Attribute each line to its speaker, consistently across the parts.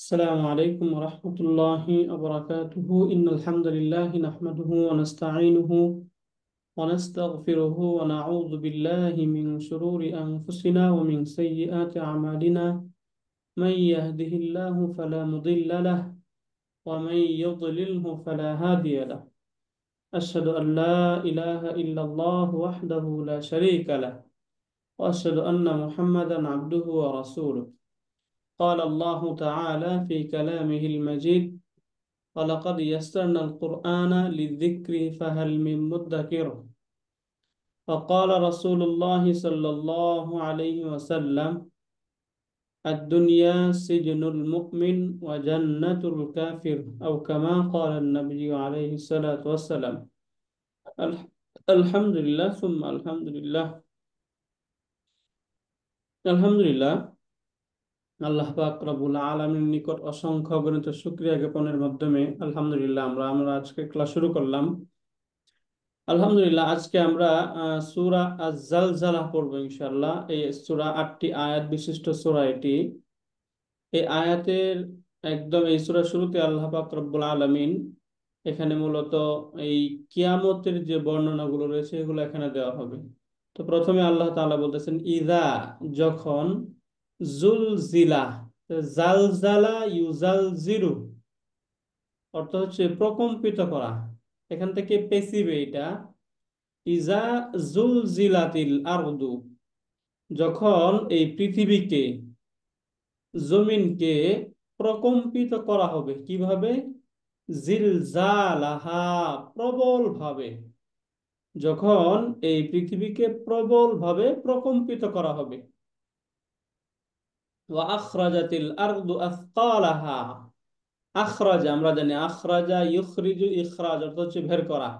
Speaker 1: السلام عليكم ورحمة الله وبركاته إن الحمد لله نحمده ونستعينه ونستغفره ونعوذ بالله من شرور أنفسنا ومن سيئات أعمالنا من يهده الله فلا مضل له ومن يضلله فلا هادي له أشهد أن لا إله إلا الله وحده لا شريك له وأشهد أن محمدا عبده ورسوله قال الله تعالى في كلامه المجيد ولقد يسرنا القرآن للذكر فهل من مدكر وقال رسول الله صلى الله عليه وسلم الدنيا سجن المؤمن وجنة الكافر أو كما قال النبي عليه الصلاة والسلام الح- الحمد لله ثم الحمد لله আল্লাহ পাক রব্বুল আলামিনের নিকট অসংখ্য অগণিত শুকরিয়া জ্ঞাপনের মাধ্যমে আলহামদুলিল্লাহ আমরা আজকে ক্লাস শুরু করলাম। আলহামদুলিল্লাহ আজকে আমরা সূরা আজ-জালজালাহ পড়বো ইনশাআল্লাহ। এই সূরা 8টি আয়াত বিশিষ্ট সূরা এটি। এই আয়াতের একদম এই সূরার শুরুতে আল্লাহ পাক রব্বুল আলামিন এখানে মূলত এই কিয়ামতের যে বর্ণনাগুলো রয়েছে এগুলো এখানে দেওয়া হবে। তো প্রথমে আল্লাহ তাআলা বলতেছেন ইযা, যখন, জুলজিলা, জালজালা ইউজালজিলু অর্থ হচ্ছে প্রকম্পিত করা। এখান থেকে পেসিবে এটা, ইজা জুলজিলাতিল আরদু, যখন এই পৃথিবীকে, জমিনকে প্রকম্পিত করা হবে। কিভাবে? জিলজালাহা, প্রবল ভাবে। যখন এই পৃথিবীকে প্রবল ভাবে প্রকম্পিত করা হবে। ওয়া আখরাজাতিল আরদু আথকালাহা, আখরাজা আমরা জানি, আখরাজা ইউখরিজু ইখরাজ অর্থ হচ্ছে বের করা।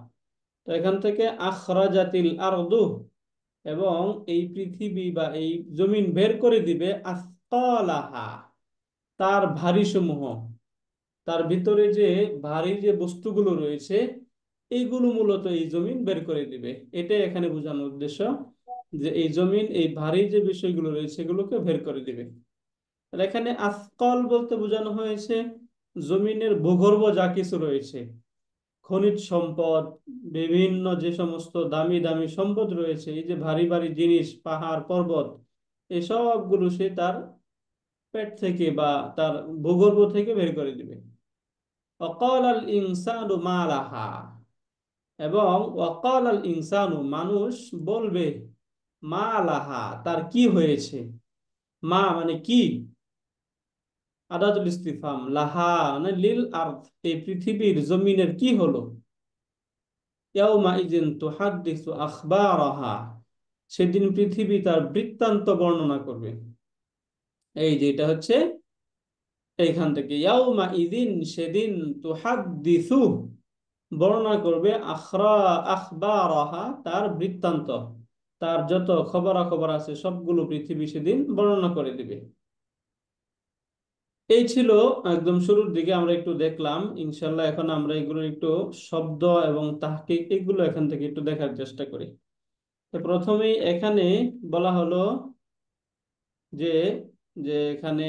Speaker 1: তো এখান থেকে আখরাজাতিল আরদু, এবং এই পৃথিবী বা এই জমিন বের করে দিবে আথকালাহা, তার ভারী সমূহ, তার ভিতরে যে ভারী যে বস্তুগুলো রয়েছে এইগুলো মূলত এই জমিন বের করে দিবে। এটাই এখানে বোঝানোর উদ্দেশ্য, যে এই জমিন এই ভারী যে বিষয়গুলো রয়েছে এগুলোকে বের করে দিবে। আর এখানে আসকল বলতে বোঝানো হয়েছে জমিনের ভূগর্ভ যা কিছু রয়েছে, খনিজ সম্পদ, বিভিন্ন যে সমস্ত দামি দামি সম্পদ রয়েছে, এই যে ভারী ভারী জিনিস, পাহাড় পর্বত, এই সবগুলো সে তার পেট থেকে বা তার ভূগর্ভ থেকে বের করে দিবে। ওয়াকাল আল ইনসানু মা লাহা, এবং ওয়াকাল আল ইনসানু, মানুষ বলবে, মা লাহা, তার কি হয়েছে। মা মানে কি, আদাতুল ইস্তিফহাম, লাহা মানে লিল আরদ, এই পৃথিবীর জমিনের কি হলো। ইয়াউমা ইযিন তুহাদ্দিসু আখবারাহা, সেদিন পৃথিবী তার বৃত্তান্ত বর্ণনা করবে। এই যে এটা হচ্ছে এইখান থেকে, ইয়াউমা ইযিন, সেদিন, তুহাদ্দিসু, বর্ণনা করবে, আখবারাহা, তার বৃত্তান্ত, তার যত খবরাখবর আছে সবগুলো পৃথিবী সেদিন বর্ণনা করে দিবে। এই ছিল একদম শুরুর দিকে, আমরা একটু দেখলাম। ইনশাল্লাহ এখন আমরা এগুলো একটু শব্দ এবং তাহকিক এগুলো এখান থেকে একটু দেখার চেষ্টা করি। তো প্রথমেই এখানে বলা হলো যে যে এখানে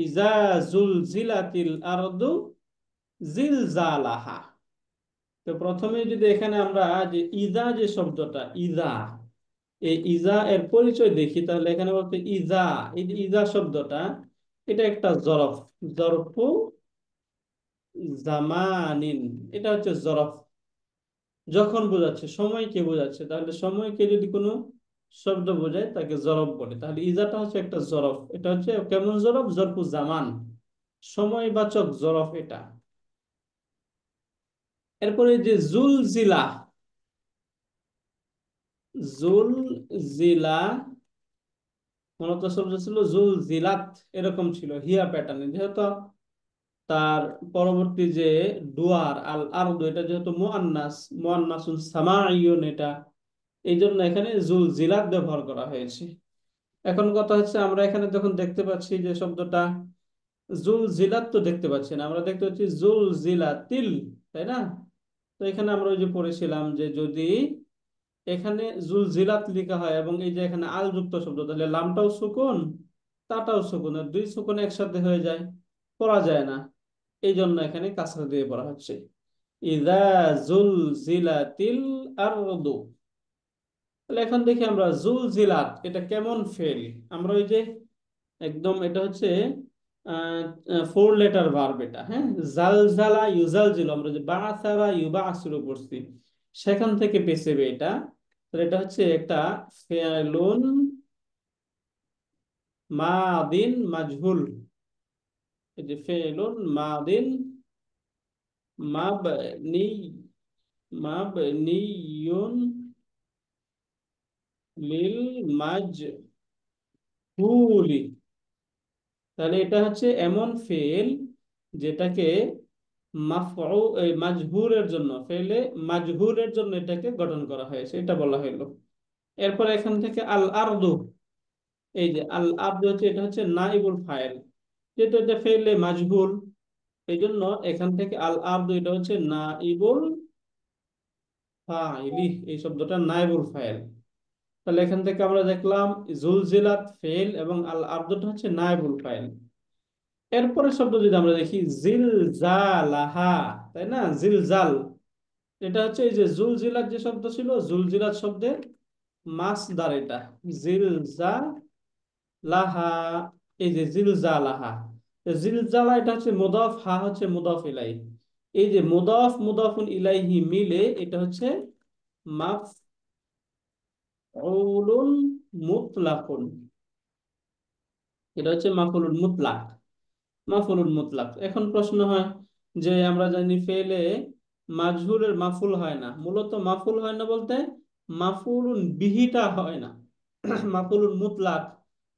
Speaker 1: ইজা জুলজিলাতিল আরদু জিলজালাহা। তো প্রথমে যদি এখানে আমরা যে ইজা, যে শব্দটা ইজা, এই ইজা এর পরিচয় দেখি, তাহলে এখানে বলতে ইজা, এই যে ইজা শব্দটা, এটা একটা জরফ, জরফু জামানিন, এটা হচ্ছে জরফ, যখন বোঝাচ্ছে, সময়কে বোঝাচ্ছে। তাহলে সময়কে যদি কোনো শব্দ বোঝায় তাকে জরফ বলে। তাহলে ইজাটা হচ্ছে একটা জরফ, এটা হচ্ছে কেমন জরফ, জরফু জামান, সময়বাচক জরফ এটা। এরপরে যে জুল জিলা, জুল জিলা মূলত শব্দ ছিল জুল জিলাত, এরকম ছিল হিয়া প্যাটার্নে, যেহেতু তার পরবর্তী যে ডুয়ার আল আরদু, এটা যেহেতু মুআন্নাস, মুআন্নাসুন সামাইয়ুন, এটা এই জন্য এখানে জুল জিলাত ব্যবহার করা হয়েছে। এখন কথা হচ্ছে, আমরা এখানে যখন দেখতে পাচ্ছি যে শব্দটা জুল জিলাত, তো দেখতে পাচ্ছি না, আমরা দেখতে পাচ্ছি জুল জিলাতিল, তাই না? তো এখানে আমরা ওই যে পড়েছিলাম যে যদি এখানে জুল জিলাত লেখা হয় এবং এই যে এখানে আল যুক্ত শব্দ, তাহলে লামটাও সুকুন, তাটাও সুকুন, দুই সুকুন একসাথে হয়ে যায়। পড়া যায় না, এই জন্য এখানে কাসরা দিয়ে পড়া হচ্ছে। ইদা জুলজিলাতিল আরদু। তাহলে এখন দেখি আমরা জুলজিলাত এটা কেমন ফেল। আমরা ওই যে একদম এটা হচ্ছে 4 লেটার ভার্ব এটা, হ্যাঁ। জালজালা ইউজালজিলু আমরা যে বাসারা ইউবাসিরু পড়ছি, সেখান থেকে পেছেবে এটা। তাহলে এটা হচ্ছে একটা ফেলুন মাদিন মাজহুল। এই যে ফেলুন মাদিন মাবনি মাবনিয়ুন লিল মাজহুলি। তাহলে এটা হচ্ছে এমন ফেল যেটাকে মাজহুরের জন্য, ফেলে মাজহুরের জন্য এটাকে গঠন করা হয়েছে, এটা বলা হলো। এরপর এখান থেকে আল আরদু, এই যে আল আরদু হচ্ছে এটা হচ্ছে নাইবুল ফাইল, যেহেতু এটা ফেলে মাজহুর, এই জন্য এখান থেকে আল আরদু এটা হচ্ছে নাইবুল ফাইলি, এই শব্দটা নাইবুল ফাইল। তাহলে এখান থেকে আমরা দেখলাম জুলজিলাত ফেল এবং আল আরদুটা হচ্ছে নাইবুল ফাইল। এরপরের শব্দ যদি আমরা দেখি জিলজালাহা, তাই না, জিলজাল, এটা হচ্ছে এই যে জুলজিলাত যে শব্দ ছিল, জুলজিলাত শব্দের মাসদার এটা, জিলজালাহা। এই যে জিলজালাহা, তো জিলজালা এটা হচ্ছে মুদাফ, হা হচ্ছে মুদাফ ইলাই। এই যে মুদাফ মুদাফুন ইলাইহি মিলে এটা হচ্ছে মাফউলুন মুতলাকুন। এটা হচ্ছে মাফউলুন মুতলাক, মাফুলুল মুতলাক। এখন প্রশ্ন হয় যে আমরা জানি ফেলে মাজহুরের মাফুল হয় না, মূলত মাফুল হয় না বলতে মাফুলুন বিহিটা হয় না। মাফুলুন মুতলাক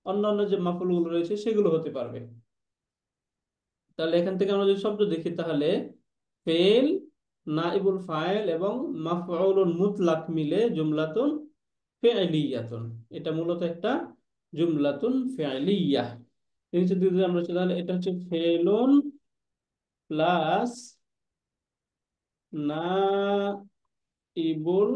Speaker 1: অন্যান্য যে মাফুলগুলো রয়েছে সেগুলো হতে পারবে। তাহলে এখান থেকে আমরা যদি শব্দ দেখি তাহলে ফেল, নাইবুল ফাইল এবং মাফউলুন মুতলাক মিলে জুমলাতুন ফি'লিয়াতুন। এটা মূলত একটা জুমলাতুন ফি'লিয়াহ। নিচে যদি আমরা চলে তাহলে এটা হচ্ছে ফেলুন প্লাস না ইবুল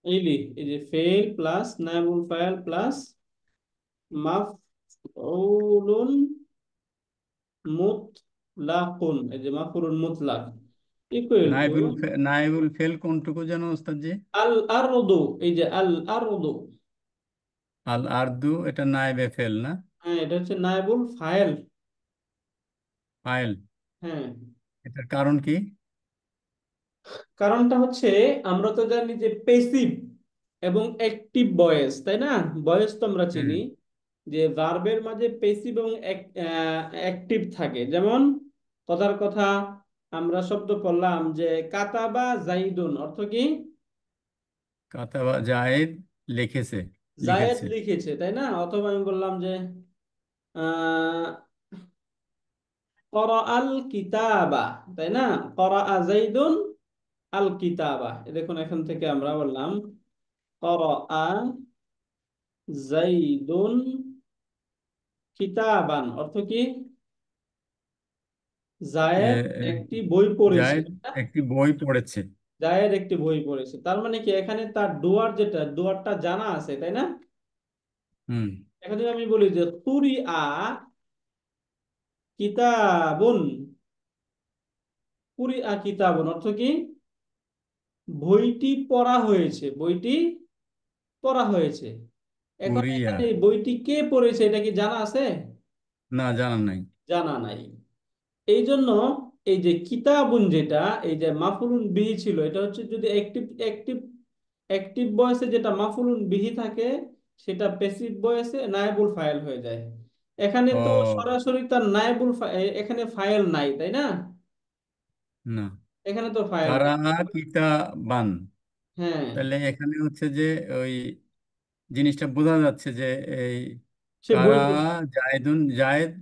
Speaker 1: ফাইলি, এই যে ফেল প্লাস নাইবুল ফাইল প্লাস মাফউলুন মুতলাকুন, এই যে মাফউলুন মুতলাক ইকুয়াল টু
Speaker 2: নাইবুল ফেল কোনটুকু যেন ওস্তাদ জি?
Speaker 1: আল আরদু। এই যে আল আরদু,
Speaker 2: আল আরদু এটা নাইবে ফেল না?
Speaker 1: হ্যাঁ এটা হচ্ছে নাইবুল ফাইল।
Speaker 2: ফাইল।
Speaker 1: হ্যাঁ,
Speaker 2: এটার কারণ কি?
Speaker 1: কারণটা হচ্ছে আমরা তো জানি যে পেসিভ এবং অ্যাক্টিভ ভয়েস, তাই না, ভয়েস তো আমরা
Speaker 2: হ্যাঁ।
Speaker 1: চিনি যে ভার্বের মাঝে পেসিভ এবং অ্যাক্টিভ থাকে। যেমন কথার কথা আমরা শব্দ পড়লাম যে কাতাবা জাইদুন, অর্থ কি?
Speaker 2: কাতাবা জায়েদ লিখেছে,
Speaker 1: জায়েদ
Speaker 2: লিখেছে।
Speaker 1: লিখেছে, তাই না। অথবা আমি বললাম যে আহ আল কিতাবা, তাই না, করা জাইদুন আল কিতাবা। দেখুন এখান থেকে আমরা বললাম করা জাইদুন কিতাবান, অর্থ কি?
Speaker 2: এ,
Speaker 1: জায়েদ
Speaker 2: এ,
Speaker 1: একটি বই পড়েছে,
Speaker 2: জায়েদ
Speaker 1: তাই না?
Speaker 2: একটি বই পড়েছে।
Speaker 1: জায়েদ একটি বই পড়েছে, তার মানে কি এখানে তার ডুয়ার যেটা ডুয়ারটা জানা আছে, তাই না।
Speaker 2: হুম।
Speaker 1: এখন যদি আমি বলি যে তুরি আ কিতাবুন, কুরি আ কিতাবুন অর্থ কি? বইটি পড়া হয়েছে, বইটি পড়া হয়েছে। এখন
Speaker 2: কুরিয়া।
Speaker 1: এখানে এই বইটি কে পড়েছে এটা কি জানা আছে?
Speaker 2: না, জানা নাই।
Speaker 1: জানা নাই। এই জন্য এই যে কিতাবুন যেটা, এই যে মাফুলুন বিহি ছিল, এটা হচ্ছে যদি অ্যাক্টিভ অ্যাক্টিভ অ্যাক্টিভ ভয়েসে যেটা মাফুলুন বিহি থাকে সেটা প্যাসিভ ভয়েসে নায়েবুল ফাইল হয়ে যায়। এখানে তো
Speaker 2: ও,
Speaker 1: সরাসরি তার নায়েবুল এখানে ফাইল নাই, তাই না,
Speaker 2: না।
Speaker 1: এখানে তো ফাইল
Speaker 2: কারা
Speaker 1: নাই।
Speaker 2: কিতাবান।
Speaker 1: হ্যাঁ,
Speaker 2: তাহলে এখানে হচ্ছে যে ওই জিনিসটা বোঝা যাচ্ছে যে এই
Speaker 1: সে বই
Speaker 2: কারা
Speaker 1: পড়ছে।
Speaker 2: জায়েদ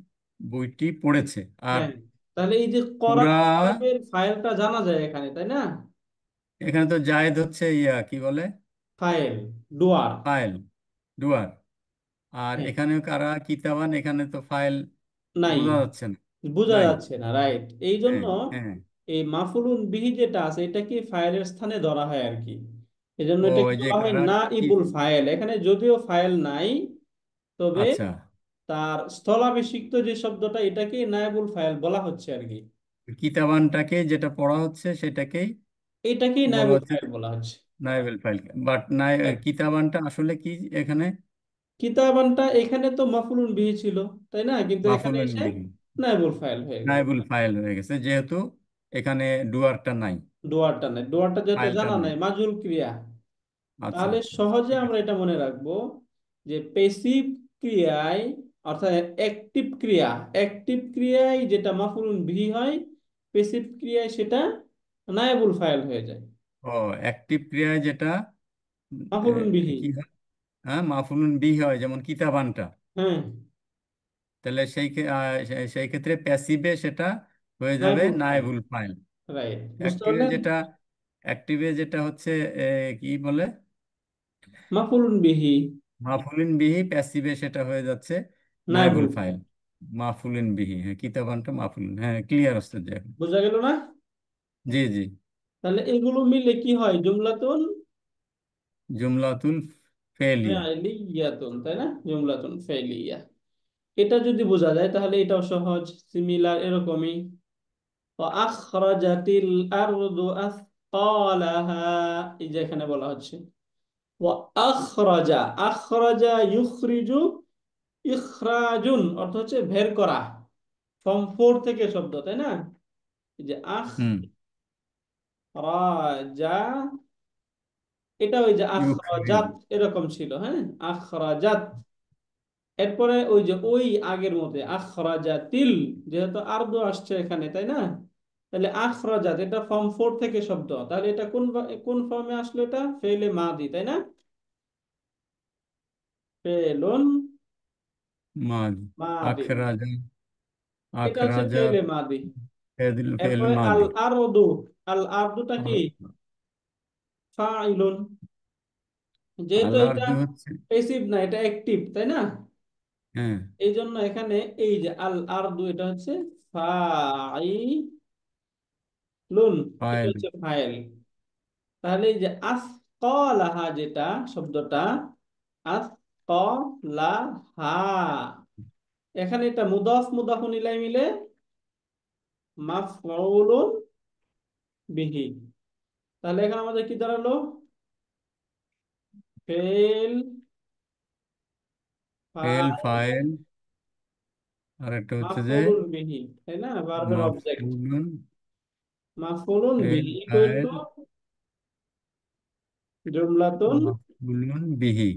Speaker 2: বইটি পড়েছে। আর
Speaker 1: হ্যাঁ, তাহলে এই যে করা
Speaker 2: পুরা,
Speaker 1: ভার্বের ফাইলটা জানা যায় এখানে, তাই না।
Speaker 2: এখানে তো জায়েদ হচ্ছে ইয়া কি বলে,
Speaker 1: ফাইল, ডুয়ার।
Speaker 2: ফাইল, ডুয়ার। আর
Speaker 1: হ্যাঁ,
Speaker 2: এখানে কারা কিতাবান, এখানে তো ফাইল
Speaker 1: নাই,
Speaker 2: বোঝা যাচ্ছে না।
Speaker 1: বোঝা
Speaker 2: নাই।
Speaker 1: যাচ্ছে না, রাইট। এই জন্য
Speaker 2: হ্যাঁ, হ্যাঁ।
Speaker 1: এই মাফুলুন বিহি যেটা আছে এটাকে ফাইলের স্থানে ধরা হয় আর কি। এই জন্য
Speaker 2: ও,
Speaker 1: এটাকে
Speaker 2: এই যে
Speaker 1: বলা হয়
Speaker 2: কারা
Speaker 1: না
Speaker 2: কি,
Speaker 1: ইবুল ফাইল, এখানে যদিও ফাইল নাই তবে
Speaker 2: আচ্ছা,
Speaker 1: তার স্থলাভিষিক্ত যে শব্দটা, এটাকে নায়েবুল ফাইল বলা হচ্ছে আর কি।
Speaker 2: কিতাবানটাকে যেটা পড়া হচ্ছে সেটাকেই
Speaker 1: এটাকেই
Speaker 2: বলা
Speaker 1: নায়েবুল
Speaker 2: হচ্ছে
Speaker 1: ফাইল বলা হচ্ছে।
Speaker 2: নাইবেল ফাইল। বাট
Speaker 1: হ্যাঁ।
Speaker 2: কিতাবানটা আসলে কি এখানে?
Speaker 1: কিতাবানটা এখানে তো মাফুলুন বিহি ছিল, তাই না? কিন্তু এখানে
Speaker 2: মাফুলুন
Speaker 1: এসে
Speaker 2: বিহি,
Speaker 1: নায়েবুল ফাইল হয়ে গেল।
Speaker 2: নাইবুল ফাইল হয়ে গেছে যেহেতু এখানে ডুয়ারটা নাই,
Speaker 1: ডুয়ারটা নাই, ডুয়ারটা যেহেতু
Speaker 2: ফাইলটা
Speaker 1: জানা
Speaker 2: নাই।
Speaker 1: নাই, মাজুল ক্রিয়া।
Speaker 2: আচ্ছা
Speaker 1: তাহলে
Speaker 2: আচ্ছা আচ্ছা,
Speaker 1: সহজে
Speaker 2: ঠিক
Speaker 1: আমরা
Speaker 2: আছে।
Speaker 1: এটা মনে রাখবো যে পেসিভ ক্রিয়ায়, অর্থাৎ অ্যাক্টিভ ক্রিয়া, অ্যাক্টিভ ক্রিয়ায় যেটা মাফুলুন বিহি হয়, পেসিভ ক্রিয়ায় সেটা নায়েবুল ফাইল হয়ে যায়।
Speaker 2: ও, অ্যাক্টিভ ক্রিয়ায় যেটা
Speaker 1: মাফুলুন বিহি।
Speaker 2: কি হয়? হ্যাঁ, মাফুলুন বিহি হয় যেমন কিতাবানটা।
Speaker 1: হ্যাঁ।
Speaker 2: তাহলে সেই ক্ষেত্রে প্যাসিভে সেটা হয়ে যাবে
Speaker 1: নায়েবুল ফাইল।
Speaker 2: নায়েবুল ফাইল।
Speaker 1: রাইট, বুঝতে
Speaker 2: অ্যাক্টিভে
Speaker 1: পারলেন?
Speaker 2: যেটা অ্যাক্টিভে যেটা হচ্ছে কি বলে,
Speaker 1: মাফুলুন বিহি,
Speaker 2: মাফুলিন বিহি, প্যাসিভে সেটা হয়ে যাচ্ছে নাইবুল
Speaker 1: নায়েবুল
Speaker 2: ফাইল।
Speaker 1: ফাইল।
Speaker 2: মাফুলিন বিহি, হ্যাঁ, কিতাবানটা মাফুলিন, হ্যাঁ, ক্লিয়ার হচ্ছে যে এখন।
Speaker 1: বোঝা গেল না?
Speaker 2: জি জি।
Speaker 1: তাহলে এগুলো মিলে কি হয়? জুমলাতুন
Speaker 2: জুমলাতুল ফেলিয়া।
Speaker 1: ফাইলিয়াতুন, তাই না? জুমলাতুন ফাইলিয়া। এটা যদি বোঝা যায় তাহলে এটাও সহজ, সিমিলার এরকমই। আখরাজাতিল আরদু আসকালাহা, এই যে এখানে বলা হচ্ছে আখরাজা, আখরাজা ইউখরিজু, ইখরাজুন অর্থ হচ্ছে বের করা, ফর্ম ফোর থেকে শব্দ, তাই না? এই যে
Speaker 2: হুম।
Speaker 1: আখরাজা, এটা ওই যে আখরাজাত
Speaker 2: ইউক্রেন।
Speaker 1: এরকম ছিল, হ্যাঁ, আখরাজাত। এরপরে ওই যে ওই আগের মধ্যে আখরাজাতিল, যেহেতু আরদু আসছে এখানে, তাই না? তাহলে আখরাজাত এটা ফর্ম ফোর থেকে শব্দ, তাহলে এটা কোন কোন ফর্মে আসলো? এটা ফেলে মাদি, তাই না? ফেলুন
Speaker 2: মাদ।
Speaker 1: মাদি,
Speaker 2: আখরাজা।
Speaker 1: এটা হচ্ছে
Speaker 2: আখরাজা।
Speaker 1: ফেলে মাদি।
Speaker 2: ফেল
Speaker 1: এরপরে আল
Speaker 2: মাদি।
Speaker 1: আরদু, আল আরদুটা কি? ফাইলুন। যেহেতু
Speaker 2: আল্লাহর
Speaker 1: এটা
Speaker 2: দু হচ্ছে।
Speaker 1: প্যাসিভ না, এটা অ্যাক্টিভ, তাই না?
Speaker 2: হ্যাঁ।
Speaker 1: এই জন্য এখানে এই যে আল আরদু এটা হচ্ছে ফাইলুন, এটা
Speaker 2: ফাইল।
Speaker 1: হচ্ছে ফাইল। তাহলে এই যে আসকালাহা যেটা শব্দটা, আসকালাহা, এখানে এটা মুদাফ মুদাফুন ইলাই মিলে মাফউলুন বিহি। তাহলে এখানে আমাদের কি দাঁড়ালো? ফেল,
Speaker 2: ফেল
Speaker 1: ফাইল,
Speaker 2: ফাইল। আর একটা হচ্ছে যে
Speaker 1: মাফউলুন বিহি, তাই না? ভার্বের অবজেক্ট
Speaker 2: মাফউলুন।
Speaker 1: মাফউলুন
Speaker 2: ফেল
Speaker 1: বিহি ইকুয়াল
Speaker 2: ফাইল।
Speaker 1: টু জুমলাতুন
Speaker 2: মাফউলুন বিহি।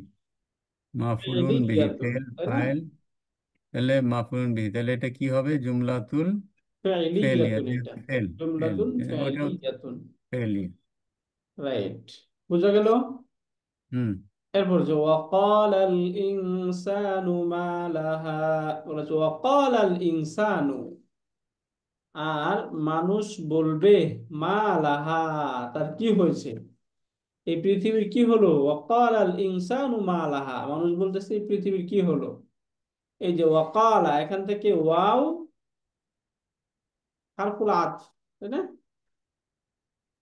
Speaker 2: মাফুলুন বিহি,
Speaker 1: ফেলিয়াতুন,
Speaker 2: ফেল
Speaker 1: তাই না?
Speaker 2: ফাইল। তাহলে মাফুলুন বিহি, তাহলে এটা কি হবে? জুমলাতুল ফেলিয়া,
Speaker 1: ফেলিয়াতুন, এটা
Speaker 2: যেহেতু ফেল। ফেল,
Speaker 1: জুমলাতুন
Speaker 2: ওটাও
Speaker 1: ফেলিয়াতুন।
Speaker 2: ফেলিয়া।
Speaker 1: রাইট, বুঝা গেল?
Speaker 2: হুম।
Speaker 1: এরপর যে ওয়াকালাল ইনসানু মা লাহা, বলেছে ওয়াকালাল ইনসানু, আর মানুষ বলবে মা লাহা, তার কি হয়েছে, এই পৃথিবীর কি হলো? ওয়াকালাল ইনসানু মা লাহা, মানুষ বলতেছে এই পৃথিবীর কি হলো। এই যে ওয়াকালা, এখান থেকে ওয়াও হারফুল আতফ, তাই না?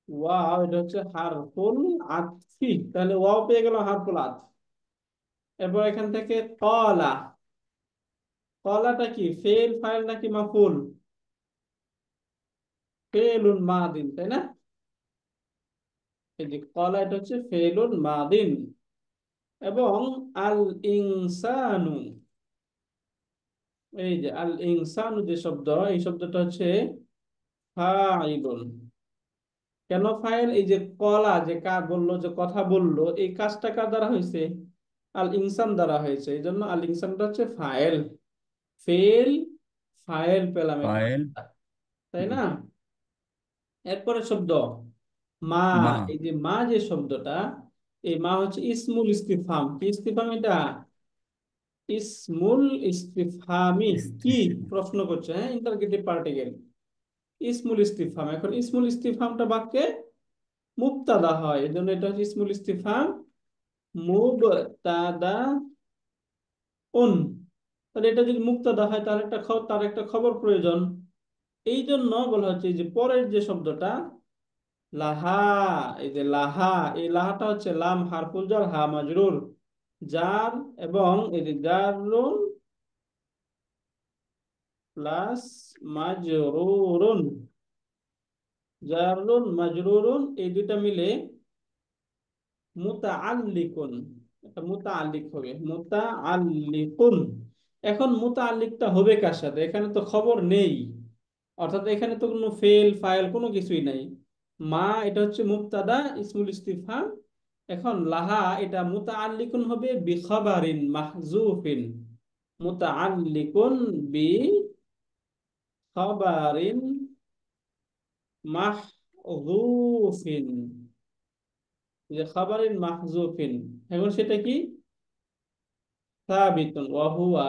Speaker 1: ওয়াও এটা হচ্ছে হারফুল আতফি, তাহলে ওয়াও পেয়ে গেল হারফুল আতফ। এরপর এখান থেকে কলা, কলাটা কি ফেল ফাইল নাকি মাফুল? ফেলুন মাদিন, তাই না? এই যে কলা এটা হচ্ছে ফেলুন মাদিন। এবং আল ইনসানু, এই যে আল ইনসানু যে শব্দ, এই শব্দটা হচ্ছে ফাইলুন। কেন ফাইল? এই যে কলা যে কাজ বললো, যে কথা বললো, এই কাজটা কার দ্বারা হয়েছে? আল ইনসান দ্বারা হয়েছে, এই জন্য আল ইনসানটা হচ্ছে ফাইল। ফেল ফাইল পেলাম এখানে,
Speaker 2: ফাইল।
Speaker 1: তাই না? এরপরে শব্দ মা,
Speaker 2: মা।
Speaker 1: এই যে মা যে শব্দটা, এই মা হচ্ছে ইসমুল ইস্তিফহাম। কি ইস্তিফহাম এটা? ইসমুল ইস্তিফহামি। কি প্রশ্ন করছে, হ্যাঁ, ইন্টারগেটিভ পার্টিকেল, ইসমুল ইস্তিফহাম। এখন ইসমুল ইস্তিফহামটা বাক্যে মুবতাদা হয়, এই জন্য এটা হচ্ছে ইসমুল ইস্তিফহাম মুবতাদা উন। তাহলে এটা যদি মুবতাদা হয় তাহলে একটা তার একটা খবর প্রয়োজন। এই জন্য বলা হচ্ছে এই যে পরের যে শব্দটা লাহা, এই যে লাহা, এই লাহাটা হচ্ছে লাম হারফুল জার হা মাজরুর, জার এবং এই যে জারুন প্লাস মাজরুরুন, জারুন মাজরুরুন এই দুইটা মিলে মুতাআল্লিকুন, এটা মুতাআল্লিক হবে, মুতাআল্লিকুন। এখন মুতাআল্লিকটা হবে কার সাথে? এখানে তো খবর নেই, অর্থাৎ এখানে তো কোনো ফেল ফাইল কোনো কিছুই নাই। মা এটা হচ্ছে মুবতাদা ইসমুল ইস্তিফহাম। এখন লাহা এটা মুতাআল্লিকুন হবে বিখাবারিন মাহযুফিন, মুতাআল্লিকুন বি খাবারিন মাহযুফিন, যে খাবারিন মাহযুফিন। এখন সেটা কি? সাবিতুন ওয়া হুয়া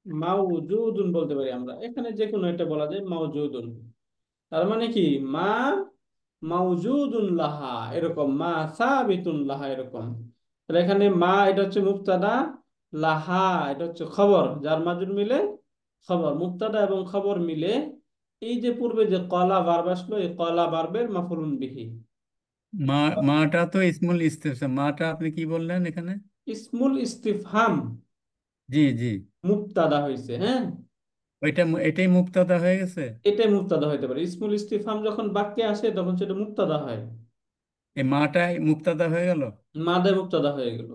Speaker 1: মাওজুদুন বলতে পারি আমরা, এখানে যে কোনো একটা বলা যায় মাওজুদুন। তার মানে কি? মা মাওজুদুন লাহা এরকম, মা সাবিতুন লাহা এরকম। তাহলে এখানে মা এটা হচ্ছে মুবতাদা, লাহা এটা হচ্ছে খবর, যার মাজুর মিলে খবর, মুবতাদা এবং খবর মিলে এই যে পূর্বে যে কলা ভার্ব আসলো, এই কলা ভার্বের মাফুলুন বিহি।
Speaker 2: মা, মাটা তো ইসমুল ইস্তেফাম, মাটা আপনি কি বললেন এখানে?
Speaker 1: ইসমুল ইস্তিফহাম
Speaker 2: জি জি।
Speaker 1: মুবতাদা হয়েছে, হ্যাঁ।
Speaker 2: এটাই মুবতাদা হয়ে গেছে।
Speaker 1: এটাই মুবতাদা হইতে পারে, ইসমুল ইস্তিফহাম যখন বাক্যে আসে তখন সেটা মুবতাদা হয়।
Speaker 2: এই মাটাই মুবতাদা হয়ে গেল।
Speaker 1: মাদে মুবতাদা হয়ে গেল,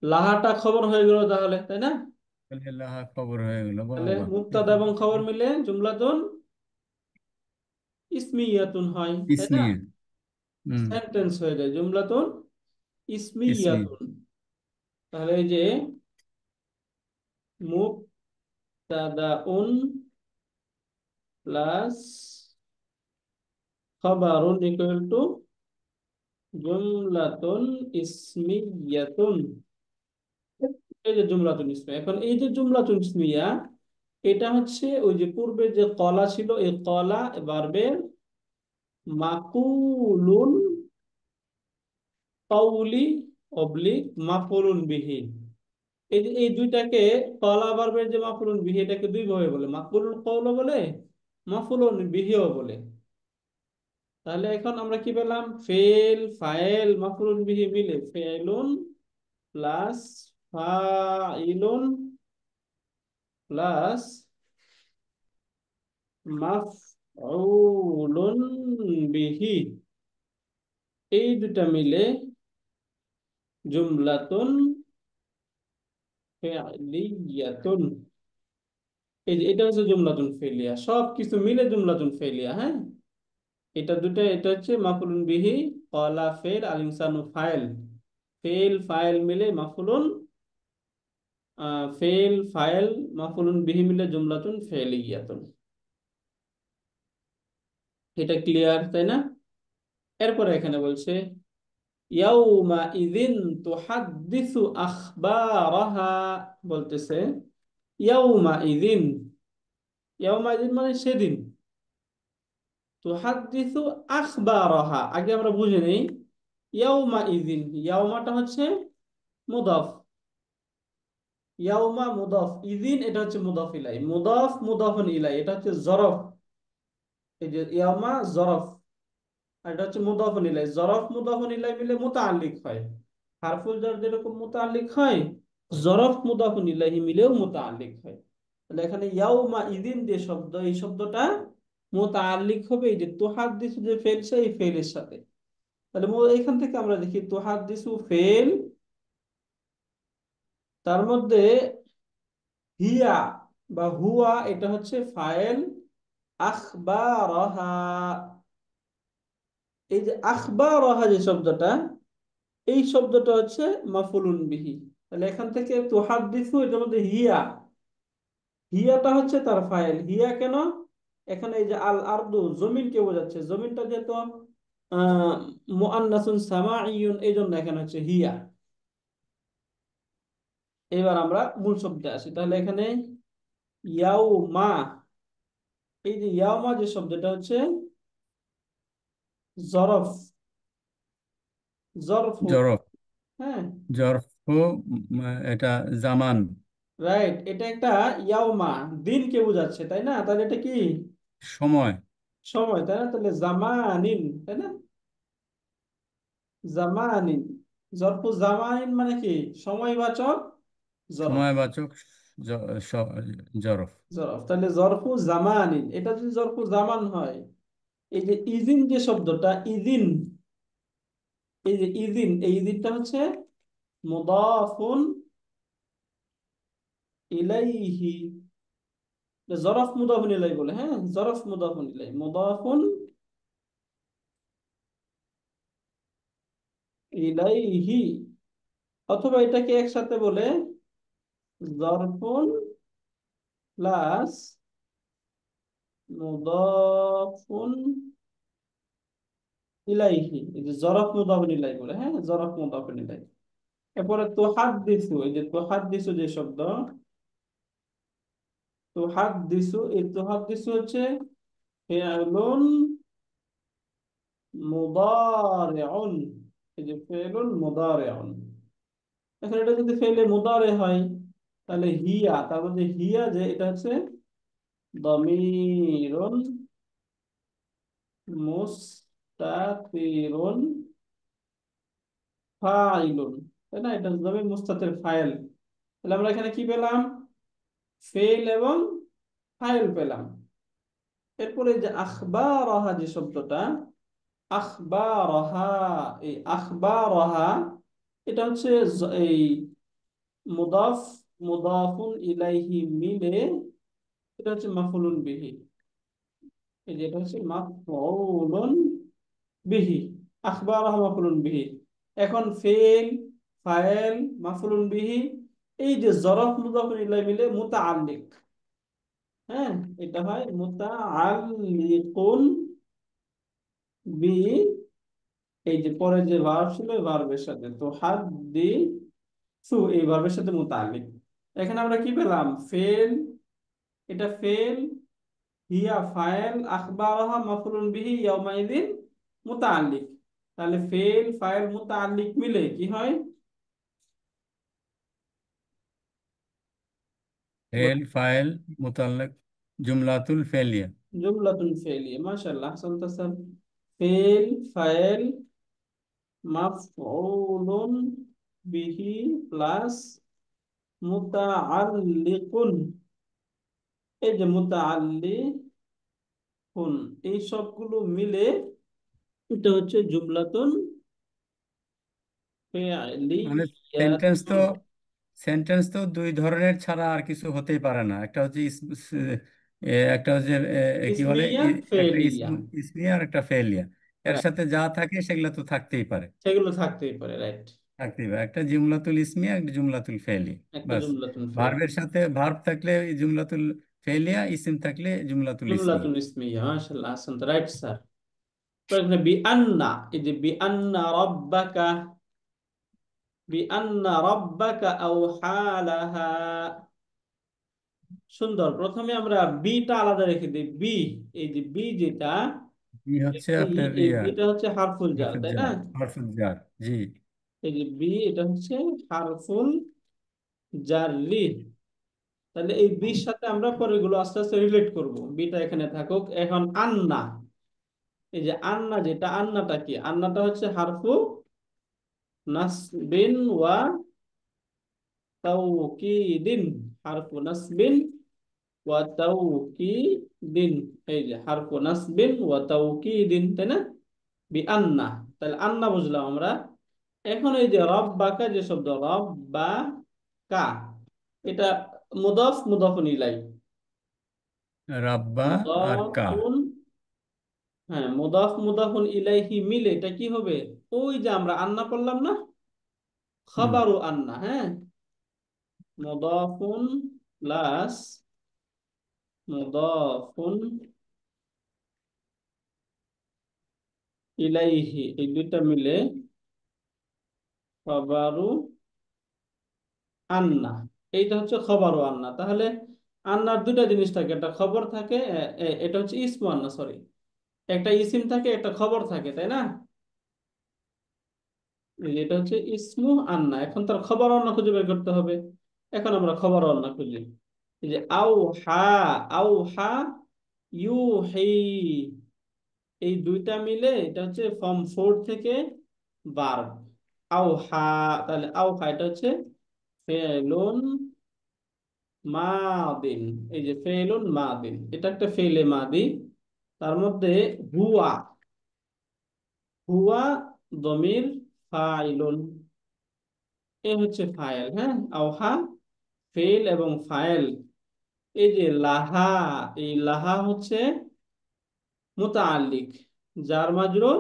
Speaker 1: লাহাটা খবর হয়ে গেল তাহলে, তাই না?
Speaker 2: তাহলে লাহা খবর হয়ে গেল, বাহ
Speaker 1: তাহলে
Speaker 2: বাহ।
Speaker 1: মুবতাদা এবং খবর মিলে জুমলাতুন ইসমিয়াতুন হয়, তাই না?
Speaker 2: ইসমিয়ে। হুম।
Speaker 1: সেন্টেন্স হয়ে যায় জুমলাতুন
Speaker 2: ইসমি।
Speaker 1: ইসমিয়াতুন। তাহলে এই যে মুবতাদাউন প্লাস খবরুন ইকুয়াল টু জুমলাতুন ইসমিয়াতুন। এই যে জুমলাতুন ইসমিয়া, এখন এই যে জুমলাতুন ইসমিয়া এটা হচ্ছে ওই যে পূর্বে যে কলা ছিল, এই কলা ভার্বের মাকুলুন কাউলি অবলিক মাফুলুন বিহি। এই যে এই দুইটাকে কলা ভার্বের যে মাফুলুন বিহি এটাকে দুই ভাবে বলে, মাকুলুল কওলও বলে, মাফুলুন বিহিও বলে। তাহলে এখন আমরা কি পেলাম? ফেল ফাইল মাফুলুন বিহি মিলে ফেলুন প্লাস ফাইলুন প্লাস মাফউলুন বিহি, এই দুটা মিলে জুমলাতুন ফি'লিয়াতুন। এই যে এটা হচ্ছে জুমলাতুন ফেলিয়া, সব কিছু মিলে জুমলাতুন ফেলিয়া, হ্যাঁ। এটা দুটো, এটা হচ্ছে মাফুলুন বিহি, কলা ফেল আল ইনসানু ফাইল, ফেল ফাইল মিলে মাফুলুন, ফেল ফাইল মাফুলুন বিহি মিলে জুমলাতুন ফেলিয়াতুন। এটা ক্লিয়ার, তাই না? এরপরে এখানে বলছে ইয়াউমা ইযিন তুহাদ্দিসু আখবারাহা, বলতেছে ইয়াউমা ইযিন, ইয়াউমা ইযিন মানে সেদিন, তুহাদ্দিসু আখবারাহা আগে আমরা বুঝে নেই। ইয়াউমা ইযিন, ইয়াউমাটা হচ্ছে মুদাফ, ইয়াউমা মুদাফ, ইযিন এটা হচ্ছে মুদাফ ইলাই, মুদাফ মুদাফুন ইলাই, এটা হচ্ছে জরফ। এই যে ইয়াউমা জরফ, আর এটা হচ্ছে মুদাফুন ইলাই, জরফ মুদাফুন ইলাই মিলে মুতাআল্লিক হয়। হারফুল জার যেরকম মুতাআল্লিক হয়, জরফ মুদাফুন ইলাইহি মিলেও মুতাআল্লিক হয়। তাহলে এখানে ইয়াউমা ইযিন যে শব্দ, এই শব্দটা মুতাআল্লিক হবে এই যে তুহাদ্দিসু যে ফেল, সেই ফেলের সাথে। তাহলে এখান থেকে আমরা দেখি তুহাদ্দিসু ফেল, তার মধ্যে হিয়া বা হুয়া এটা হচ্ছে ফাইল, আখবারহা, এই যে আখবারহা যে শব্দটা, এই শব্দটা হচ্ছে মাফুলুন বিহি। তাহলে এখান থেকে তুহাদ্দিসু এটার মধ্যে হিয়া, হিয়াটা হচ্ছে তার ফাইল। হিয়া কেন? এখানে এই যে আল আরদু জমিনকে বোঝাচ্ছে, জমিনটা যেহেতু আহ মুআন্নাসুন সামাইয়ুন, এই জন্য এখানে হচ্ছে হিয়া। এবার আমরা মূল শব্দে আসি, তাহলে এখানে ইয়াউমা, এই যে ইয়াউমা যে শব্দটা হচ্ছে জরফ, জরফ,
Speaker 2: জরফ।
Speaker 1: হ্যাঁ,
Speaker 2: জরফ এটা জামান।
Speaker 1: রাইট। এটা একটা ইয়াউমা দিনকে বোঝাচ্ছে, তাই না? তাহলে এটা কি?
Speaker 2: সময়।
Speaker 1: সময়, তাই না? তাহলে জামানিন, তাই না? জামানিন, জরফু জামানিন মানে কি? সময়বাচক জরফ।
Speaker 2: সময়বাচক জরফ।
Speaker 1: জরফ, তাহলে জরফু জামানিন, এটা যদি জরফু জামান হয়, এই যে ইজিন যে শব্দটা, ইজিন, এই যে ইজিন, এই ইজিনটা হচ্ছে মুদাফুন ইলাইহি। জরফ মুদাফুন ইলাই বলে, হ্যাঁ, জরফ মুদাফুন ইলাই, মুদাফুন ইলাইহি। অথবা এটাকে একসাথে বলে জরফুন প্লাস মুদাফুন ইলাইহি, এই যে জরফ মুদাফুন ইলাই বলে, হ্যাঁ, জরফ মুদাফুন ইলাই। এরপরে তুহাদ্দিসু, এই যে তুহাদ্দিসু যে শব্দ, তুহাদ্দিসু, এই তুহাদ্দিসু হচ্ছে ফি'লুন মুদারিউন, এই যে ফি'লুন মুদারিউন। এখন এটা যদি ফেলে মুদারে হয়, তাহলে হিয়া, তারপর যে হিয়া, যে এটা হচ্ছে দমিরুন মুস্তাতিরুন ফাইলুন, তাই না? এটা দমির মুস্তাতির ফাইল। তাহলে আমরা এখানে কি পেলাম? ফেল এবং ফাইল পেলাম। এরপরে যে আখবারহা যে শব্দটা, আখবারহা, এই আখবারহা, এটা হচ্ছে এই মুদাফ, মুদাফুন ইলাইহি মিলে, এটা হচ্ছে মাফউলুন বিহি। এই যে এটা হচ্ছে মাফউলুন বিহি, আখবারহা মাফউলুন বিহি। এখন ফেল, ফাইল, মাফউলুন বিহি, এই যে জরফ মুদাফুন ইলাইহি মিলে মুতাআল্লিক, হ্যাঁ, এটা হয় মুতাআল্লিকুন বি, এই যে পরে যে ভার্ব ছিল এই ভার্বের সাথে, তো হাদ্দিসু এই ভার্বের সাথে মুতাআল্লিক। এখানে আমরা কি পেলাম? ফেল, এটা ফেল, হিয়া ফাইল, আখবারহা মাফউলুন বিহি, ইয়াউমাইযিন মুতাআল্লিক। তাহলে ফেল, ফাইল, মুতাআল্লিক মিলে কি হয়?
Speaker 2: ফেল ফাইল মুতাল্লাক জুমলাতুল ফেলিয়া।
Speaker 1: জুমলাতুন ফেলিয়া, মাশাআল্লাহ, আহসানতা স্যার। ফেল, ফাইল, মাফউলুন বিহি প্লাস মুতাআল্লিকুন, এই যে মুতাআল্লিকুন, এই সবগুলো মিলে এটা হচ্ছে জুমলাতুন
Speaker 2: মানে সেন্টেন্স তো
Speaker 1: ফেলিয়াতুন।
Speaker 2: দুই ধরনের ছাড়া আর কিছু হতেই পারে না। একটা হচ্ছে একটা হচ্ছে কি বলে
Speaker 1: ইসমিয়া,
Speaker 2: একটা
Speaker 1: ফেলিয়া,
Speaker 2: ইসমিয়া আর একটা ফেলিয়া। এর
Speaker 1: রাইট,
Speaker 2: সাথে যা থাকে সেগুলো তো থাকতেই পারে।
Speaker 1: সেগুলো থাকতেই পারে, রাইট।
Speaker 2: থাকতেই পারে, একটা জুমলাতুল ইসমিয়া একটা জুমলাতুল ফেলিয়া।
Speaker 1: একটা
Speaker 2: বাস।
Speaker 1: জুমলাতুন ফেল,
Speaker 2: ভার্বের সাথে ভার্ব থাকলে জুমলাতুল ফেলিয়া, ইসিম থাকলে জুমলাতুল ইসমিয়া।
Speaker 1: জুমলাতুন ইসমিয়া, মাশাআল্লাহ, আহসানতা, রাইট স্যার। এখানে বিআন্না, এই যে বিআন্না রাব্বাকা, বিআন্না রাব্বাকা আওহালাহা, সুন্দর। প্রথমে আমরা বিটা আলাদা রেখে দিই, বি, এই যে বি যেটা,
Speaker 2: ই হচ্ছে
Speaker 1: বি,
Speaker 2: আপনার
Speaker 1: এই
Speaker 2: ইয়া
Speaker 1: বিটা হচ্ছে হারফুল জার,
Speaker 2: হরফুল
Speaker 1: তাই না?
Speaker 2: জার, হরফুল জার। জি।
Speaker 1: এই যে বি, এটা হচ্ছে হারফুল জাররি। তাহলে এই বির সাথে আমরা পরেরগুলো আস্তে আস্তে রিলেট করব, বিটা এখানে থাকুক। এখন আন্না, এই যে আন্না যেটা, আন্নাটা কি? আন্নাটা হচ্ছে হারফু নাসবিন ওয়া তাওকিদিন, হারফু নাসবিন ওয়া তাওকিদিন, এই যে হারফু নাসবিন ওয়া তাওকিদিন, তাই না? বি আন্না, তাহলে আন্না বুঝলাম আমরা। এখন এই যে রব্বাকা যে শব্দ, রব্বাকা, এটা মুদাফ মুদাফুন ইলাই,
Speaker 2: রাব্বা আর কা।
Speaker 1: মুদাফুন, হ্যাঁ, মুদাফ মুদাফুন ইলাইহি মিলে এটা কি হবে? ওই যে আমরা আন্না করলাম না,
Speaker 2: হুম।
Speaker 1: খাবারু আন্না, হ্যাঁ, মুদাফুন প্লাস মুদাফুন ইলাইহি, এই দুইটা মিলে খাবারু আন্না, এইটা হচ্ছে খবরু আন্না। তাহলে আন্নার দুইটা জিনিস থাকে, একটা খবর থাকে, এটা হচ্ছে ইসমু আন্না, সরি, একটা ইসিম থাকে, একটা খবর থাকে, তাই না? এই যে এটা হচ্ছে ইসমু আন্না, এখন তার খবর আন্না খুঁজে বের করতে হবে। এখন আমরা খবর আন্না খুঁজি, এই যে আও হা, আও হা ইউহি, এই দুইটা মিলে এটা হচ্ছে ফর্ম 4 থেকে ভার্ব। আওহা, তাহলে আওহা এটা হচ্ছে ফেলুন মাদিন। এই যে ফেলুন মাদিন, এটা একটা ফেলে মাদি। তার মধ্যে হুয়া, হুয়া দমির ফাইলুন, এ হচ্ছে ফাইল। হ্যাঁ, আওহা ফেল এবং ফাইল। এই যে লাহা, এই লাহা হচ্ছে মুতাআল্লিক, যার মাজরুর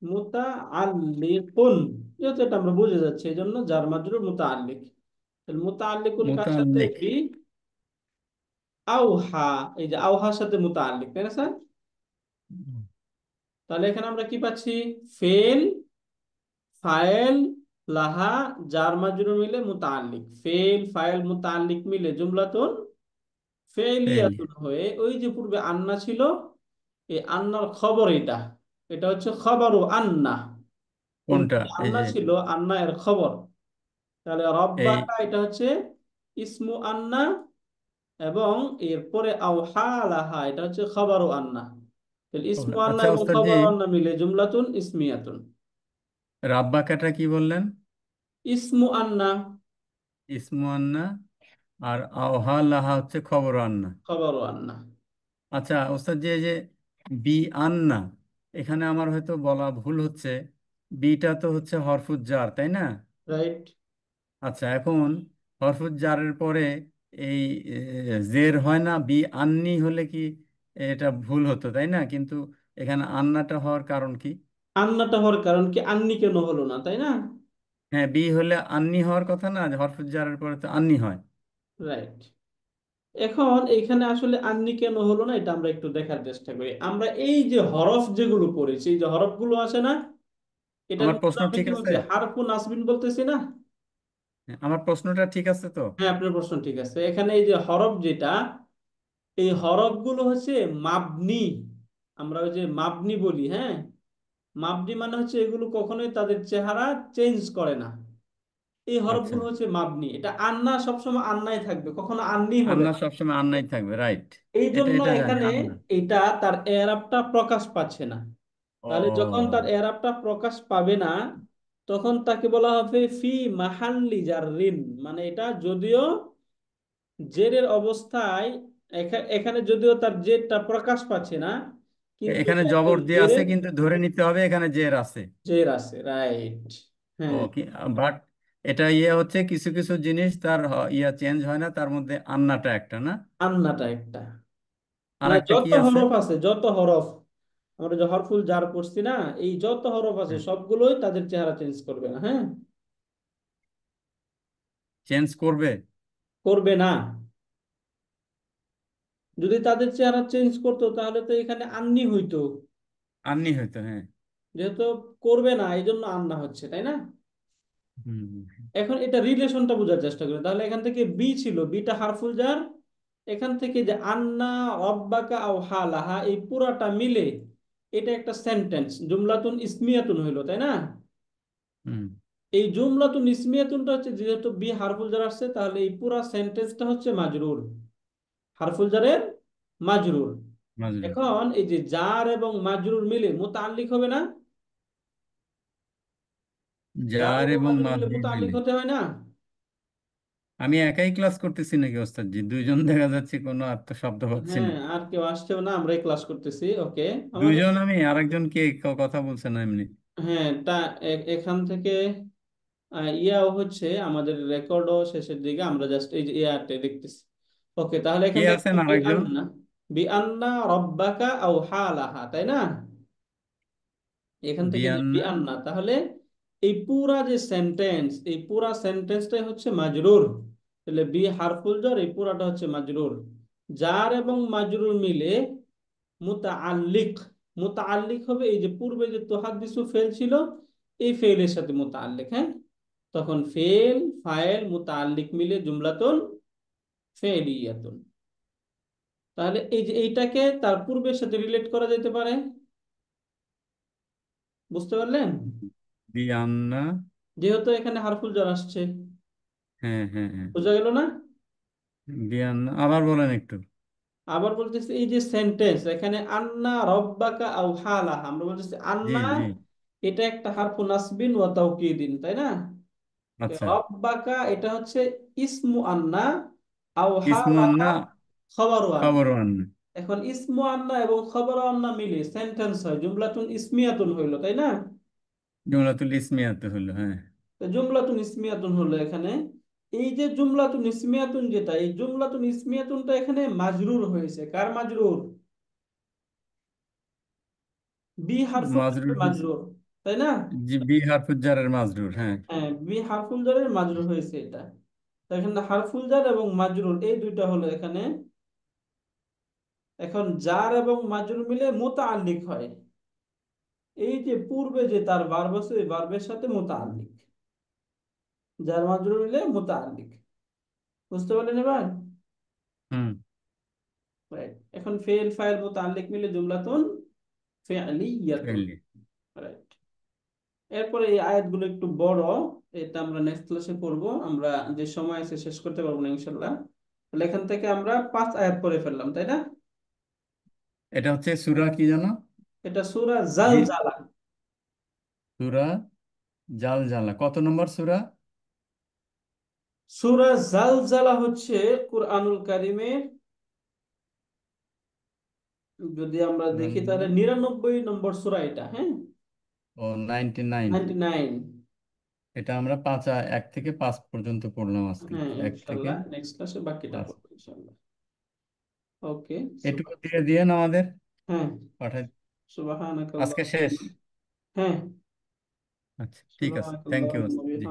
Speaker 1: মুতাআল্লিকুন, যেহেতু এটা আমরা বুঝে যাচ্ছে এই জন্য যার মাজরুর মুতাআল্লিক। তাহলে মুতাআল্লিকুন কার সাথে?
Speaker 2: মুতাল্লিক।
Speaker 1: বি আওহা। এই যে আওহার সাথে মুতাআল্লিক, তাই না স্যার? তাহলে এখানে আমরা কি পাচ্ছি? ফেল, ফাইল, লাহা, জার মাজরুর মিলে মুতাআল্লিক, ফেল ফাইল মুতাআল্লিক মিলে জুমলাতুন
Speaker 2: ফেল।
Speaker 1: ফেলিয়াতুন হয়ে, ওই যে পূর্বে আন্না ছিল, এই আন্নার খবর এটা, এটা হচ্ছে খবরু আন্না। পূর্বে
Speaker 2: কোনটা?
Speaker 1: যে
Speaker 2: এই
Speaker 1: আন্না
Speaker 2: যে
Speaker 1: ছিল, আন্না এর খবর। তাহলে
Speaker 2: এই
Speaker 1: রব্বাকা এটা হচ্ছে ইসমু আন্না, এবং এরপরে আওহা লাহা এটা হচ্ছে খবরু আন্না। তাহলে
Speaker 2: ও,
Speaker 1: ইসমু আন্না
Speaker 2: আচ্ছা
Speaker 1: এবং
Speaker 2: ওস্তাদ জি,
Speaker 1: খবরু আন্না মিলে জুমলাতুন ইসমিয়াতুন।
Speaker 2: রাব্বাকাটা কি বললেন?
Speaker 1: ইসমু আন্না,
Speaker 2: ইসমু আন্না, আর আওহা লাহা হচ্ছে খবর আন্না।
Speaker 1: খবরু আন্না।
Speaker 2: আচ্ছা ওস্তাদ জি, এই যে বি আন্না, এখানে আমার হয়তো বলা ভুল হচ্ছে। বিটা তো হচ্ছে হরফুজ জার, তাই না?
Speaker 1: রাইট।
Speaker 2: আচ্ছা, এখন হরফুজ জারের পরে এই জের হয় না, বি আন্নি হলে কি এটা ভুল হতো, তাই না? কিন্তু এখানে আন্নাটা হওয়ার কারণ কি?
Speaker 1: আন্নাটা হওয়ার কারণ কি? আন্নি কেন হলো না, তাই না?
Speaker 2: হ্যাঁ, বি হলে আন্নি হওয়ার কথা না, যে হরফুজ জারের পরে তো আন্নি হয়।
Speaker 1: রাইট। এখন এখানে আসলে আন্নি কেন হলো না, এটা আমরা একটু দেখার চেষ্টা করি। আমরা এই যে হরফ যেগুলো পড়েছি, এই যে হরফগুলো আছে না, এটার
Speaker 2: আমার
Speaker 1: মধ্যে
Speaker 2: প্রশ্ন
Speaker 1: আমরা
Speaker 2: ঠিক
Speaker 1: কি
Speaker 2: আছে?
Speaker 1: বলছি? হারফু নাসবিন বলতেছি না?
Speaker 2: হ্যাঁ, আমার প্রশ্নটা ঠিক আছে তো?
Speaker 1: হ্যাঁ, আপনার প্রশ্ন ঠিক আছে। এখানে এই যে হরফ যেটা, এই হরফগুলো হচ্ছে মাবনি। আমরা ওই যে মাবনি বলি, হ্যাঁ, মাবনি মানে হচ্ছে এগুলো কখনোই তাদের চেহারা চেঞ্জ করে না। এই
Speaker 2: আচ্ছা,
Speaker 1: হরফগুলো হচ্ছে মাবনি। এটা আন্না সবসময় আন্নাই থাকবে, কখনো আন্নি হবে
Speaker 2: আন্না
Speaker 1: না।
Speaker 2: সবসময় আন্নাই থাকবে, রাইট।
Speaker 1: এই
Speaker 2: এটা
Speaker 1: জন্য
Speaker 2: এটা জানি,
Speaker 1: এখানে
Speaker 2: আন্না।
Speaker 1: এটা তার এরাবটা প্রকাশ পাচ্ছে না। তাহলে যখন
Speaker 2: ও,
Speaker 1: তার এরাবটা প্রকাশ পাবে না, তখন তাকে বলা হবে ফি মাহাল্লি জাররিন। মানে এটা যদিও জেরের অবস্থায়, এখানে যদিও তার জেরটা প্রকাশ পাচ্ছে না, কিন্তু
Speaker 2: এখানে
Speaker 1: এটা ওই
Speaker 2: জবর দিয়ে আছে
Speaker 1: জেরের
Speaker 2: কিন্তু ধরে নিতে হবে এখানে জের আছে।
Speaker 1: জের আছে, রাইট।
Speaker 2: ও
Speaker 1: হ্যাঁ,
Speaker 2: কি, বাট এটা হচ্ছে কিছু কিছু জিনিস তার চেঞ্জ হয় না, তার মধ্যে আন্নাটা একটা না।
Speaker 1: আন্নাটা একটা।
Speaker 2: আর
Speaker 1: মানে
Speaker 2: একটা কি
Speaker 1: যত
Speaker 2: আছে?
Speaker 1: হরফ আছে, যত হরফ আমরা যে হরফুল জার পড়ছি না, এই যত হরফ আছে
Speaker 2: হ্যাঁ,
Speaker 1: সবগুলোই তাদের চেহারা চেঞ্জ করবে না। হ্যাঁ,
Speaker 2: চেঞ্জ করবে।
Speaker 1: করবে না। যদি তাদের চেহারা চেঞ্জ করতো তাহলে তো এখানে আন্নি হইতো,
Speaker 2: আন্নি হয়তো, হ্যাঁ।
Speaker 1: যেহেতু করবে না এই জন্য আন্না হচ্ছে, তাই না?
Speaker 2: হুম।
Speaker 1: এখন এটা রিলেশনটা বোঝার চেষ্টা করি। তাহলে এখান থেকে বি ছিল, বিটা হারফুল জার, এখান থেকে যে আন্না রব্বাকা আও হালাহা, এই পুরাটা মিলে এটা একটা সেন্টেন্স, জুমলাতুন ইসমিয়াতুন হইলো, তাই না?
Speaker 2: হুম।
Speaker 1: এই জুমলাতুন ইসমিয়াতুনটা হচ্ছে, যেহেতু বি হারফুল জার আসছে, তাহলে এই পুরা সেন্টেন্সটা হচ্ছে মাজরুর, হারফুল জারের মাজরুর।
Speaker 2: মাজরুর।
Speaker 1: এখন এই যে জার এবং মাজরুর মিলে মুতাআল্লিক হবে না? জার
Speaker 2: জার
Speaker 1: এবং
Speaker 2: এবং
Speaker 1: মাজরুর মিলে
Speaker 2: মাজরুর
Speaker 1: মুতাআল্লিক
Speaker 2: মিলে।
Speaker 1: হতে হয় না?
Speaker 2: আমি একাই ক্লাস করতেছি নাকি ওস্তাদজি? দুইজন দেখা যাচ্ছে, কোনো শব্দ পাচ্ছি
Speaker 1: হ্যাঁ,
Speaker 2: না।
Speaker 1: আর কেউ আসছেও না, আমরাই ক্লাস করতেছি। ওকে, আমাদের।
Speaker 2: দুইজন, আমি আরেকজন কে কথা বলছে না এমনি?
Speaker 1: হ্যাঁ, এখান থেকে ইয়াও হচ্ছে আমাদের রেকর্ডও শেষের দিকে, আমরা জাস্ট এই যে ইয়াতে দেখতেছি। ওকে, তাহলে
Speaker 2: কে
Speaker 1: এখান থেকে
Speaker 2: আছেন
Speaker 1: বি
Speaker 2: আরেকজন?
Speaker 1: আন্না, বি আন্না রব্বাকা আও হালাহা, তাই না? এখান থেকে যে বি
Speaker 2: বিয়ান্না।
Speaker 1: আন্না, তাহলে এই পুরা যে সেন্টেন্স, এই পুরা সেন্টেন্সটাই হচ্ছে মাজরুর। তাহলে বি হারফুল জার, এই পুরাটা হচ্ছে মাজরুর। জার এবং মাজরুর মিলে মুতাআল্লিক, মুতাআল্লিক হবে এই যে পূর্বে যে তুহাদ্দিসু ফেল ছিল, এই ফেলের সাথে মুতাআল্লিক। হ্যাঁ, তখন ফেল ফাইল মুতাআল্লিক মিলে জুমলাতুন ফেলিয়াতুন। তাহলে এই যে এইটাকে তার পূর্বের সাথে রিলেট করা যেতে পারে। বুঝতে পারলেন?
Speaker 2: বিয়ান্না।
Speaker 1: যেহেতু এখানে হারফুল জার আসছে,
Speaker 2: হ্যাঁ, হ্যাঁ, হ্যাঁ।
Speaker 1: বোঝা গেল না?
Speaker 2: বিয়ান্না আবার বলেন একটু।
Speaker 1: আবার বলতেছি, এই যে সেন্টেন্স এখানে আন্না রব্বাকা আও হালাহা, আমরা বলতেছি
Speaker 2: জি,
Speaker 1: আন্না,
Speaker 2: জি।
Speaker 1: এটা একটা হারফু নাসবিন ওয়া তাওকিদিন, তাই না?
Speaker 2: আচ্ছা।
Speaker 1: রব্বাকা এটা হচ্ছে ইসমু আন্না, আও
Speaker 2: ইসমু
Speaker 1: হালাকা
Speaker 2: আন্না,
Speaker 1: খবরু আন্না।
Speaker 2: খবর আন্না।
Speaker 1: এখন ইসমু আন্না এবং খবর আন্না মিলে সেন্টেন্স হয়, জুমলাতুন ইসমিয়াতুন হইলো, তাই না?
Speaker 2: জুমলাতুল ইসমিয়াতে হলো, হ্যাঁ।
Speaker 1: তো জুমলাতুন ইসমিয়াতুন হলো এখানে। এই যে জুমলাতুন ইসমিয়াতুন, যেটা এই জুমলাতুন ইসমিয়াতুনটা এখানে মাজরুর হয়েছে। কার মাজরুর? বি হারফুল
Speaker 2: মাজরুর
Speaker 1: জারের
Speaker 2: হচ্ছে,
Speaker 1: মাজরুর, তাই না?
Speaker 2: জি, বি হারফুল জারের মাজরুর, হ্যাঁ।
Speaker 1: হ্যাঁ, বি হারফুল জারের মাজরুর হয়েছে এটা। তো এখানে হারফুল জার এবং মাজরুর এই দুইটা হলো এখানে। এখন জার এবং মাজরুর মিলে মুতাআল্লিক হয়। এই যে পূর্বে যে তার ভার্ব আছে, ওই ভার্বের সাথে মুতাআল্লিক, জার মাজরুর মিলে মুতাআল্লিক। বুঝতে পারলেন এবার?
Speaker 2: হুম।
Speaker 1: রাইট। এখন ফেল ফাইল মুতাআল্লিক মিলে জুমলাতুন ফি'লিয়াতুন।
Speaker 2: ফেললি।
Speaker 1: রাইট। এরপরে এই আয়াতগুলো একটু বড়, এটা আমরা নেক্সট ক্লাসে পড়বো। আমরা যে সময় আছে শেষ করতে পারবো না ইনশাল্লাহ। তাহলে এখান থেকে আমরা 5 আয়াত পড়ে ফেললাম, তাই না?
Speaker 2: এটা হচ্ছে সূরা কি জানো?
Speaker 1: এটা সূরা
Speaker 2: জি,
Speaker 1: জালজালা।
Speaker 2: সূরা জালজালা। কত নম্বর সূরা?
Speaker 1: সূরা জালজালা হচ্ছে কুরআনুল কারীমের, যদি আমরা দেখি তাহলে
Speaker 2: জালজালা।
Speaker 1: 99 নম্বর সূরা এটা, হ্যাঁ।
Speaker 2: ও, 99।
Speaker 1: 99।
Speaker 2: এটা আমরা 1 থেকে 5 পর্যন্ত পড়লাম আজকে।
Speaker 1: হ্যাঁ,
Speaker 2: 1 থেকে
Speaker 1: ইনশাল্লাহ নেক্সট ক্লাসে বাকিটা
Speaker 2: 5।
Speaker 1: পড়বো ইনশাল্লাহ। ওকে।
Speaker 2: এটুকু দিয়ে দিয়েন আমাদের,
Speaker 1: হ্যাঁ।
Speaker 2: পাঠাই। আজকে শেষ।
Speaker 1: সুবহানাকাল্লাহ। হ্যাঁ।
Speaker 2: আচ্ছা, ঠিক আছে, থ্যাংক ইউ।
Speaker 1: সুবহানাকাল্লাহ।